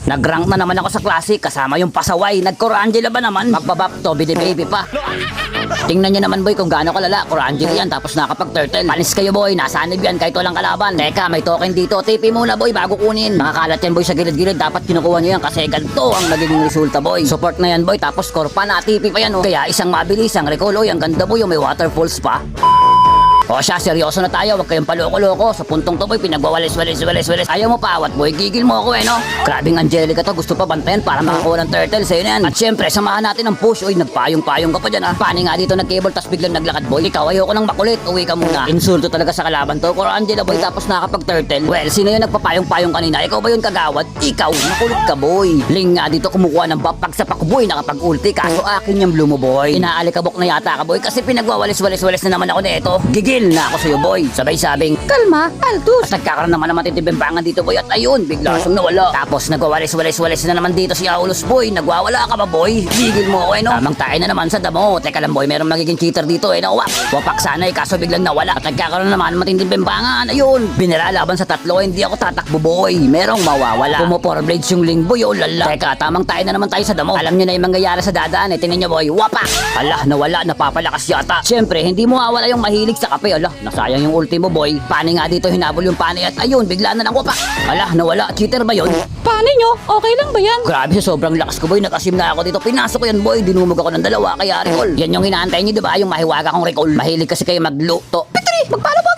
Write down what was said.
Nag-rank na naman ako sa classic kasama yung pasaway. Nag-Corangela ba naman? Magbabap to, baby pa. Tingnan nyo naman boy kung gaano kalala. Corangela yan tapos nakapag-turtle. Panis kayo boy, nasanib yan kahit walang kalaban. Teka, may token dito. TP muna boy bago kunin. Nakakalat yan boy sa gilid-gilid. Dapat kinukuha nyo yan kasi ganito ang nagiging resulta boy. Support na yan boy tapos score pa na TP pa yan oh. Kaya isang mabilis, ang recall oh. Ang ganda boy, yung may waterfalls pa. O siya, seryoso na tayo, wag kayong paloko-loko. Sa puntong to boy, pinagwawalis. Ayaw mo paawat boy, gigil mo ako no? Grabing Angelica to, gusto pa bantayan para makakuha ng turtle sa'yo na yan. At syempre, samahan natin ang push. Uy, nagpayong-payong ka pa dyan Pani nga dito nag-cable, tas biglang naglakad boy. Ikaw, ayoko nang makulit, uwi ka muna. Insulto talaga sa kalaban to, Corangela boy, tapos nakapag-turtle. Well, sino yung nagpapayong-payong kanina? Ikaw ba yung kagawad? Ikaw, makulit ka boy. Ling nga dito kumukuha ng buff, pagsapak boy, nakapag-ulti. Kaso akin yung blue mo boy. Inaalikabok na yata ka boy, kasi pinagwawalis-walis na naman ako nito. Gigil na ako sa'yo boy. Sabay sabing, kalma, Aldous. At nagkakaroon naman ng matitibimbangan dito boy. At ayun, bigla siyang nawala. Tapos nagwawalis-walis na naman dito si Aulus boy. Nagwawala ka ba boy? Gigil mo ako no? Tamang tayo na naman sa damo. Teka lang boy, merong magiging cheater dito Nawak. Wapak sana kaso biglang nawala. At nagkakaroon naman matitibimbangan. Ayun, binira laban sa tatlo. Hindi ako tatakbo boy. Merong mawawala. Pumopor blades yung ling boy. Oh lala. Teka, tamang tayo na naman tayo sa damo. Alam nyo na yung mangyayari sa dadaan Tingnan nyo boy. Wapak. Ala, nawala. Napapalakas yata. Siyempre, hindi mo mawala yung mahilig sa kape. Ala, nasayang yung ultimo boy. Pani nga dito hinabol yung pani at ayun, bigla na lang wapak. Ala, nawala. Cheater ba yun? Paano nyo? Okay lang ba yan? Grabe, sobrang lakas ko boy. Nakasim na ako dito. Pinasok ko yan boy. Dinumog ako ng dalawa. Kaya recall. Yan yung inaantay niyo diba? Yung mahiwaga kong recall. Mahilig kasi kayo magluto. Petri, magpalo po